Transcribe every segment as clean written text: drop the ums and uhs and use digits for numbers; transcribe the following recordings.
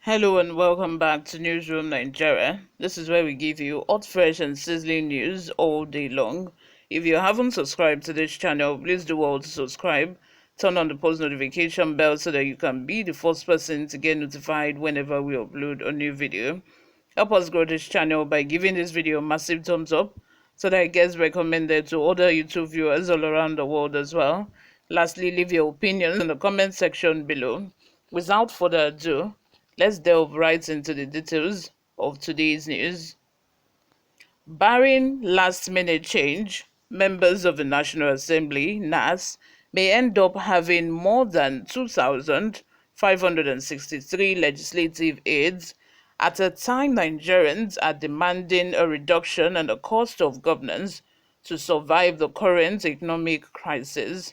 Hello and welcome back to Newsroom Nigeria. This is where we give you hot, fresh and sizzling news all day long. If you haven't subscribed to this channel, please do well to subscribe. Turn on the post notification bell so that you can be the first person to get notified whenever we upload a new video. Help us grow this channel by giving this video a massive thumbs up so that it gets recommended to other YouTube viewers all around the world as well. Lastly, leave your opinions in the comment section below. Without further ado, let's delve right into the details of today's news. Barring last-minute change, members of the National Assembly, NAS, may end up having more than 2,563 legislative aides at a time Nigerians are demanding a reduction in the cost of governance to survive the current economic crisis.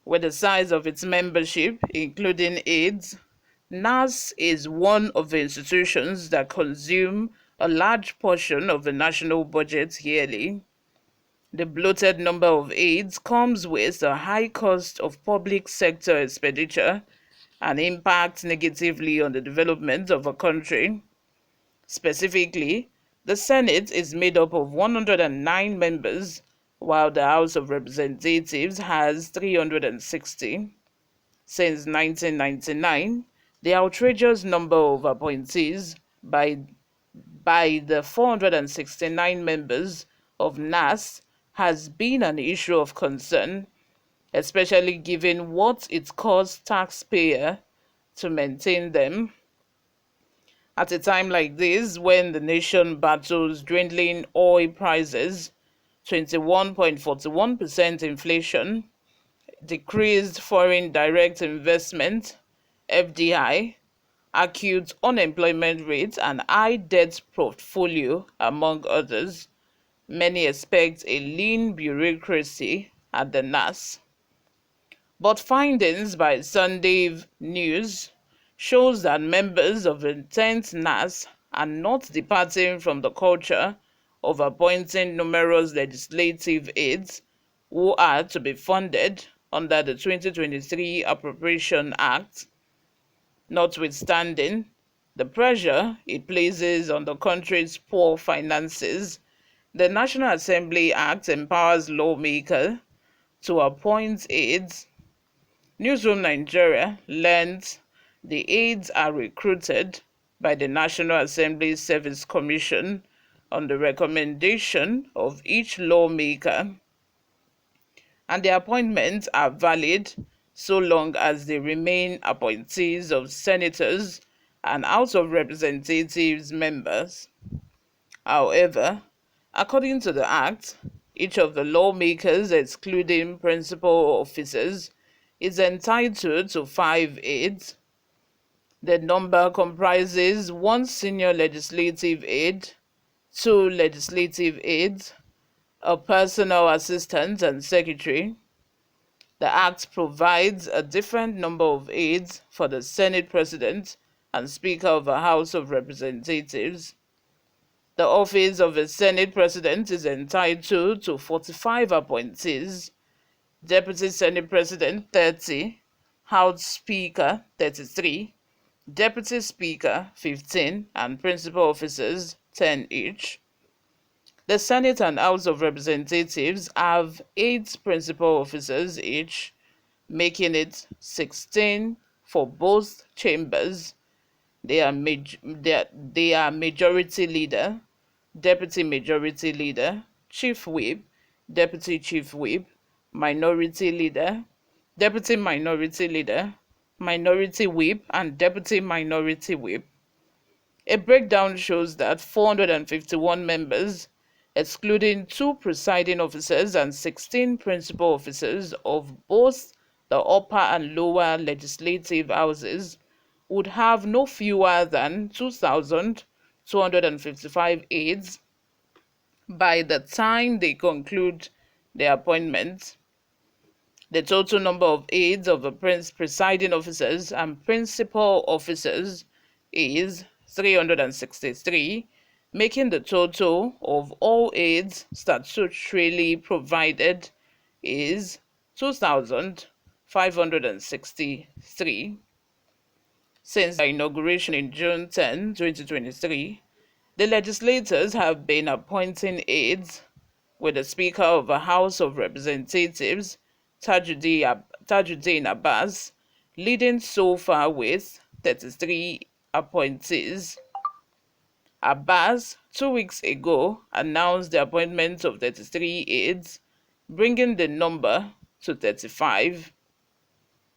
With the size of its membership, including aides, NAS is one of the institutions that consume a large portion of the national budget yearly. The bloated number of aides comes with a high cost of public sector expenditure and impacts negatively on the development of a country. Specifically, the Senate is made up of 109 members, while the House of Representatives has 360. Since 1999, the outrageous number of appointees by the 469 members of NAS has been an issue of concern, especially given what it costs taxpayers to maintain them. At a time like this, when the nation battles dwindling oil prices, 21.41% inflation, decreased foreign direct investment, FDI, acute unemployment rate, and high debt portfolio, among others, many expect a lean bureaucracy at the NAS. But findings by Sunday News shows that members of the 10th NAS are not departing from the culture of appointing numerous legislative aides who are to be funded under the 2023 Appropriation Act. Notwithstanding the pressure it places on the country's poor finances, the National Assembly Act empowers lawmakers to appoint aides. Newsroom Nigeria learned the aides are recruited by the National Assembly Service Commission on the recommendation of each lawmaker, and the appointments are valid so long as they remain appointees of senators and House of Representatives members. However, according to the Act, each of the lawmakers, excluding principal officers, is entitled to 5 aides. The number comprises 1 senior legislative aide, 2 legislative aides, a personal assistant and secretary. The Act provides a different number of aides for the Senate President and Speaker of the House of Representatives. The office of the Senate President is entitled to 45 appointees, Deputy Senate President 30, House Speaker 33, Deputy Speaker 15, and principal officers 10 each. The Senate and House of Representatives have 8 principal officers each, making it 16 for both chambers. They are Majority Leader, Deputy Majority Leader, Chief Whip, Deputy Chief Whip, Minority Leader, Deputy Minority Leader, Minority Whip, and Deputy Minority Whip. A breakdown shows that 451 members, excluding 2 presiding officers and 16 principal officers of both the upper and lower legislative houses would have no fewer than 2,255 aides by the time they conclude their appointment. The total number of aides of the presiding officers and principal officers is 363, making the total of all aides statutorily provided is 2,563. Since their inauguration in June 10, 2023, the legislators have been appointing aides, with the Speaker of the House of Representatives, Tajuddin Abass, leading so far with 33 appointees. Abass, 2 weeks ago, announced the appointment of 33 aides, bringing the number to 35.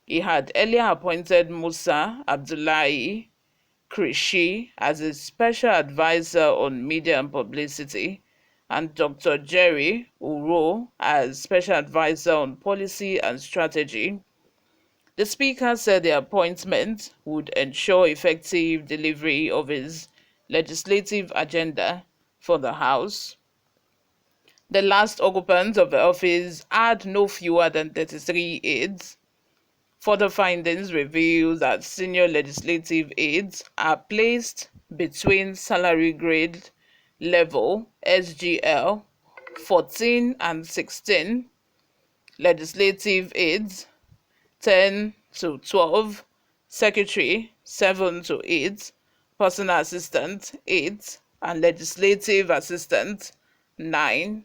He had earlier appointed Musa Abdullahi Krishi as a special advisor on media and publicity, and Dr. Jerry Uro as special advisor on policy and strategy. The Speaker said the appointment would ensure effective delivery of his legislative agenda for the House. The last occupant of the office had no fewer than 33 aides. Further findings reveal that senior legislative aides are placed between salary grade level SGL 14 and 16, legislative aides 10 to 12, secretary 7 to 8, personal assistant 8, and legislative assistant 9.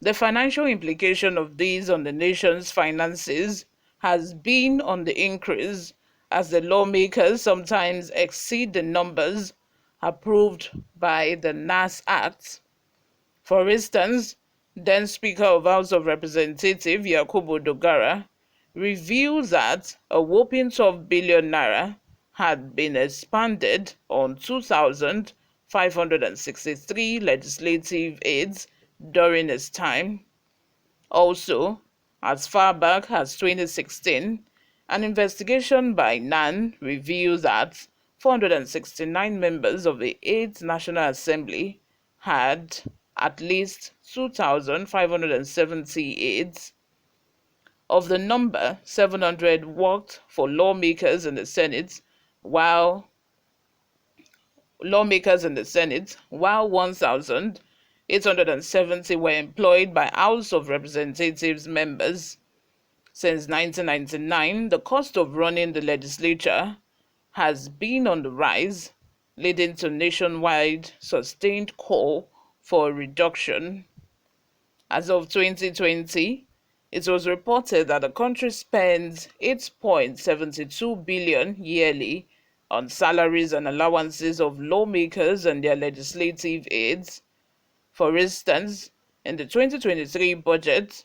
The financial implication of these on the nation's finances has been on the increase, as the lawmakers sometimes exceed the numbers approved by the NAS Act. For instance, then Speaker of House of Representatives Yakubu Dogara revealed that a whopping 12 billion naira had been expanded on 2,563 legislative aids during his time. Also, as far back as 2016, an investigation by NAN reveals that 469 members of the 8th National Assembly had at least 2,570 aides. Of the number, 700 worked for lawmakers in the Senate, while 1,870 were employed by House of Representatives members. Since 1999, the cost of running the legislature has been on the rise, leading to nationwide sustained call for a reduction. As of 2020, it was reported that the country spends 8.72 billion yearly on salaries and allowances of lawmakers and their legislative aides. For instance, in the 2023 budget,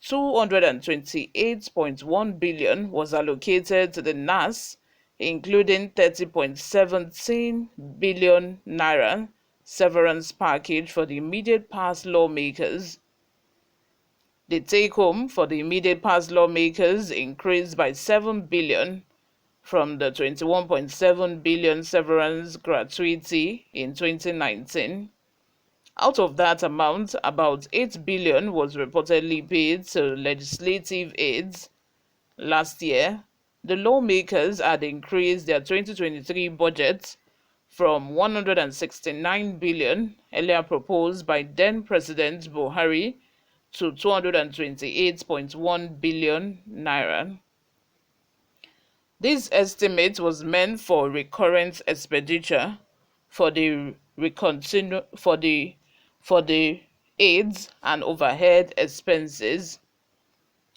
228.1 billion was allocated to the NAS, including 30.17 billion naira severance package for the immediate past lawmakers. The take-home for the immediate past lawmakers increased by 7 billion from the 21.7 billion severance gratuity in 2019. Out of that amount, about 8 billion was reportedly paid to legislative aides. Last year, the lawmakers had increased their 2023 budget from 169 billion earlier proposed by then President Buhari to 228.1 billion naira. This estimate was meant for recurrent expenditure for the aids and overhead expenses.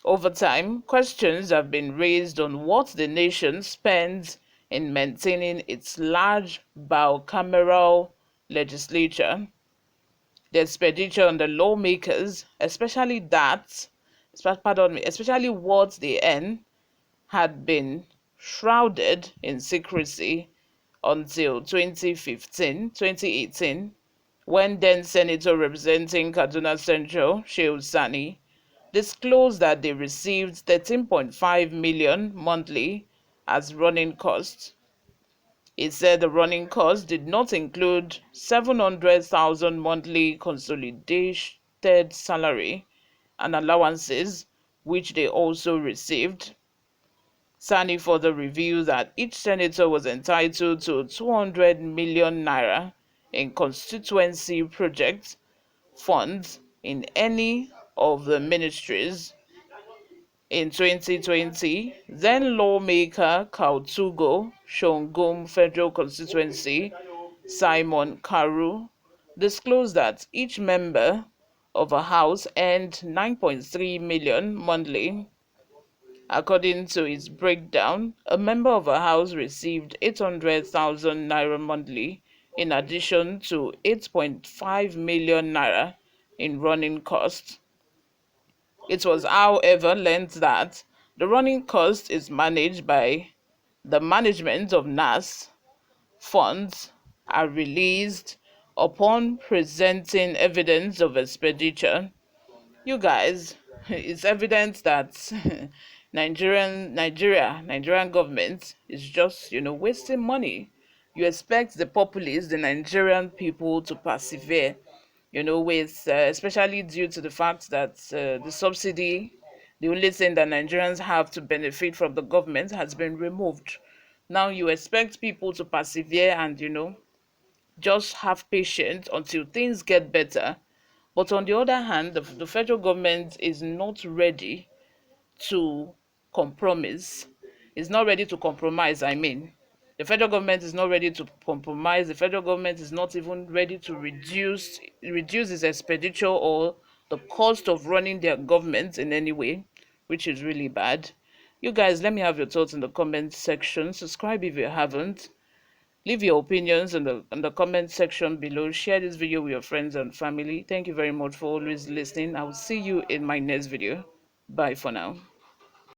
Over time, questions have been raised on what the nation spends in maintaining its large bicameral legislature. The expenditure on the lawmakers, especially what they earn, had been shrouded in secrecy until 2018, when then Senator representing Kaduna Central, Shehu Sani, disclosed that they received 13.5 million monthly as running costs. It said the running costs did not include 700,000 monthly consolidated salary and allowances, which they also received. Sani further revealed that each senator was entitled to 200 million naira in constituency project funds in any of the ministries. In 2020, then lawmaker Kautugo Shongom Federal Constituency Simon Karu disclosed that each member of a house earned 9.3 million monthly. According to its breakdown, a member of a house received 800,000 naira monthly in addition to 8.5 million naira in running costs. It was, however, learned that the running cost is managed by the management of NAS. Funds are released upon presenting evidence of expenditure. You guys, it's evident that Nigerian government is just, wasting money. You expect the populace, the Nigerian people, to persevere, with especially due to the fact that the subsidy, the only thing that Nigerians have to benefit from the government, has been removed. Now you expect people to persevere and, just have patience until things get better. But on the other hand, the federal government is not ready to compromise. Is not ready to compromise, I mean. The federal government is not ready to compromise. The federal government is not even ready to reduce its expenditure or the cost of running their government in any way, which is really bad. You guys, let me have your thoughts in the comment section. Subscribe if you haven't. Leave your opinions in the comment section below. Share this video with your friends and family. Thank you very much for always listening. I will see you in my next video. Bye for now.